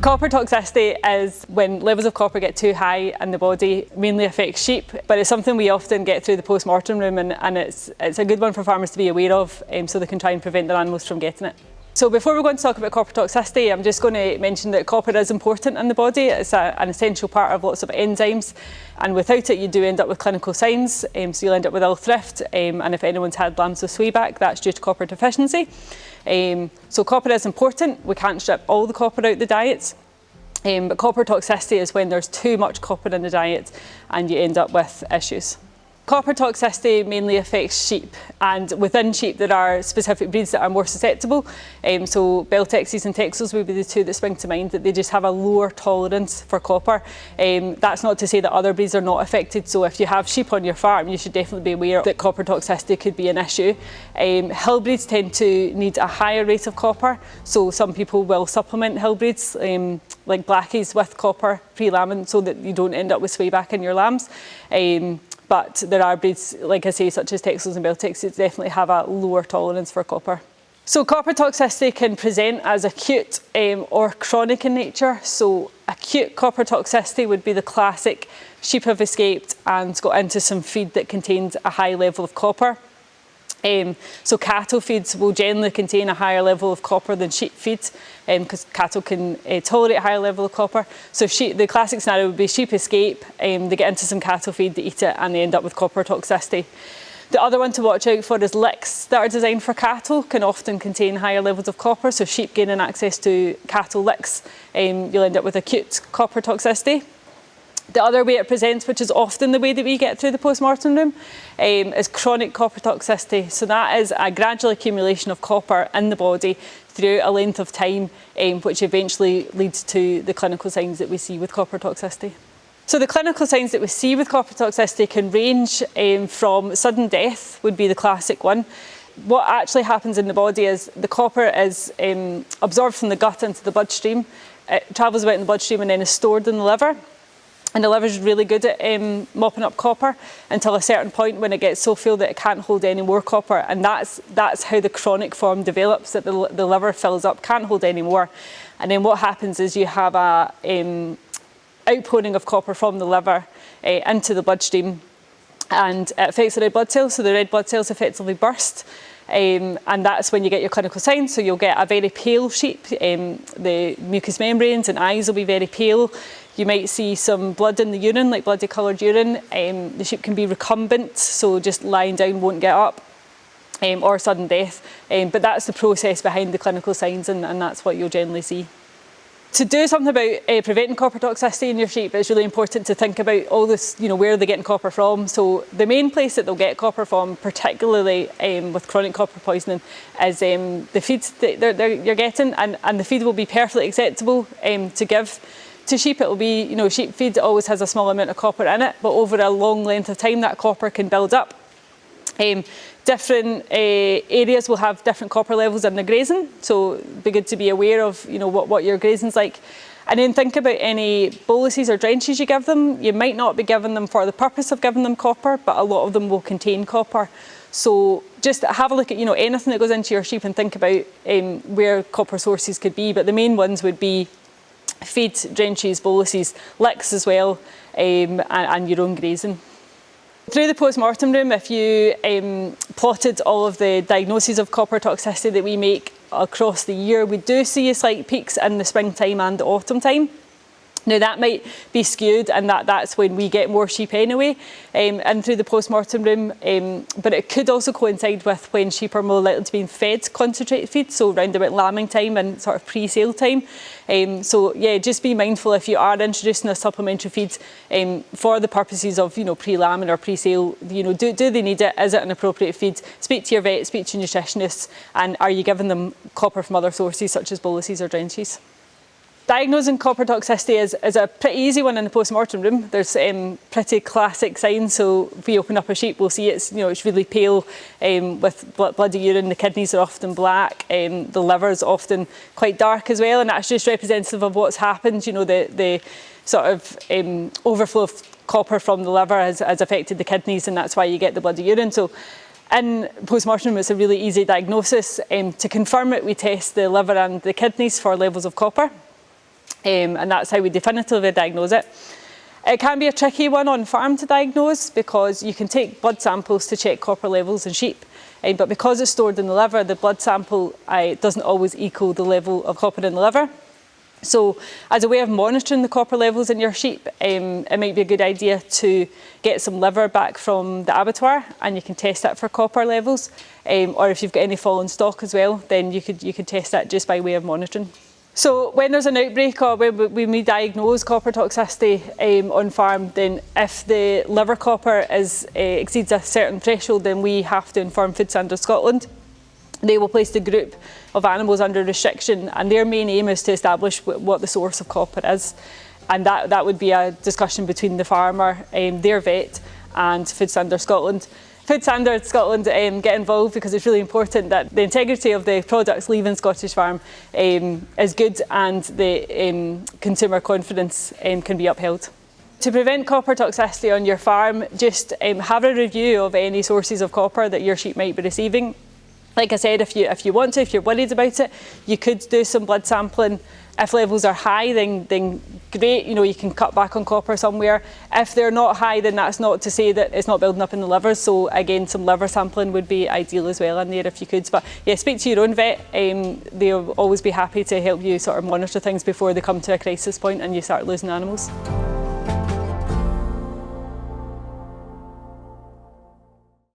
Copper toxicity is when levels of copper get too high in the body, mainly affects sheep, but it's something we often get through the post-mortem room, and it's a good one for farmers to be aware of, so they can try and prevent their animals from getting it. So before we go on to talk about copper toxicity, I'm just going to mention that copper is important in the body. It's an essential part of lots of enzymes, and without it you do end up with clinical signs, so you'll end up with ill thrift, and if anyone's had lambs with swayback, that's due to copper deficiency. So copper is important. We can't strip all the copper out of the diet, but copper toxicity is when there's too much copper in the diet and you end up with issues. Copper toxicity mainly affects sheep, and within sheep there are specific breeds that are more susceptible. So Beltexes and Texels would be the two that spring to mind, that they just have a lower tolerance for copper. That's not to say that other breeds are not affected, so if you have sheep on your farm you should definitely be aware that copper toxicity could be an issue. Hill breeds tend to need a higher rate of copper, so some people will supplement hill breeds like blackies with copper pre-lambing so that you don't end up with swayback in your lambs. But there are breeds, like I say, such as Texels and Beltexes, that definitely have a lower tolerance for copper. So copper toxicity can present as acute or chronic in nature. So acute copper toxicity would be the classic: sheep have escaped and got into some feed that contained a high level of copper. So cattle feeds will generally contain a higher level of copper than sheep feed, because cattle can tolerate a higher level of copper. So the classic scenario would be sheep escape, they get into some cattle feed, they eat it, and they end up with copper toxicity. The other one to watch out for is licks that are designed for cattle can often contain higher levels of copper, so sheep gaining access to cattle licks, you'll end up with acute copper toxicity. The other way it presents, which is often the way that we get through the post-mortem room, is chronic copper toxicity. So that is a gradual accumulation of copper in the body throughout a length of time, which eventually leads to the clinical signs that we see with copper toxicity. So the clinical signs that we see with copper toxicity can range from sudden death would be the classic one. What actually happens in the body is the copper is absorbed from the gut into the bloodstream. It travels about in the bloodstream and then is stored in the liver. And the liver is really good at mopping up copper until a certain point when it gets so full that it can't hold any more copper. And that's how the chronic form develops, that the liver fills up, can't hold any more. And then what happens is you have a outpouring of copper from the liver into the bloodstream, and it affects the red blood cells, so the red blood cells effectively burst. And that's when you get your clinical signs. So you'll get a very pale sheep, the mucous membranes and eyes will be very pale. You might see some blood in the urine, like bloody coloured urine. The sheep can be recumbent, so just lying down won't get up, or sudden death. But that's the process behind the clinical signs, and that's what you'll generally see. To do something about preventing copper toxicity in your sheep, it's really important to think about all this, where they're getting copper from. So the main place that they'll get copper from, particularly with chronic copper poisoning, is the feeds that you're getting, and the feed will be perfectly acceptable to give to sheep. It will be, sheep feed always has a small amount of copper in it, but over a long length of time that copper can build up. Different areas will have different copper levels in the grazing, so it'd be good to be aware of what your grazing's like. And then think about any boluses or drenches you give them. You might not be giving them for the purpose of giving them copper, but a lot of them will contain copper. So just have a look at anything that goes into your sheep and think about where copper sources could be. But the main ones would be feed, drenches, boluses, licks as well, and your own grazing. Through the post-mortem room, if you plotted all of the diagnoses of copper toxicity that we make across the year, we do see slight peaks in the springtime and the autumn time. Now that might be skewed, and that's when we get more sheep anyway, in through the post-mortem room, but it could also coincide with when sheep are more likely to be fed concentrated feed, so round about lambing time and sort of pre-sale time. So yeah, just be mindful if you are introducing a supplementary feed for the purposes of pre-lambing or pre-sale. Do they need it? Is it an appropriate feed? Speak to your vet, speak to your nutritionist, and are you giving them copper from other sources such as boluses or drenches? Diagnosing copper toxicity is a pretty easy one in the post-mortem room. There's pretty classic signs. So if we open up a sheep, we'll see it's really pale with bloody urine. The kidneys are often black. The liver is often quite dark as well, and that's just representative of what's happened. The sort of overflow of copper from the liver has affected the kidneys, and that's why you get the bloody urine. So in post-mortem, it's a really easy diagnosis. To confirm it, we test the liver and the kidneys for levels of copper. and that's how we definitively diagnose it. It can be a tricky one on farm to diagnose because you can take blood samples to check copper levels in sheep, but because it's stored in the liver, the blood sample doesn't always equal the level of copper in the liver. So as a way of monitoring the copper levels in your sheep, it might be a good idea to get some liver back from the abattoir and you can test that for copper levels. Or if you've got any fallen stock as well, then you could test that just by way of monitoring. So when there's an outbreak or when we diagnose copper toxicity on farm, then if the liver copper exceeds a certain threshold, then we have to inform Food Standards Scotland. They will place the group of animals under restriction, and their main aim is to establish what the source of copper is. And that would be a discussion between the farmer, their vet, and Food Standards Scotland. Food Standards Scotland get involved because it's really important that the integrity of the products leaving Scottish Farm is good and the consumer confidence can be upheld. To prevent copper toxicity on your farm, just have a review of any sources of copper that your sheep might be receiving. Like I said, if you want to, if you're worried about it, you could do some blood sampling. If levels are high, then great, you can cut back on copper somewhere. If they're not high, then that's not to say that it's not building up in the liver. So again, some liver sampling would be ideal as well in there if you could. But yeah, speak to your own vet. They'll always be happy to help you sort of monitor things before they come to a crisis point and you start losing animals.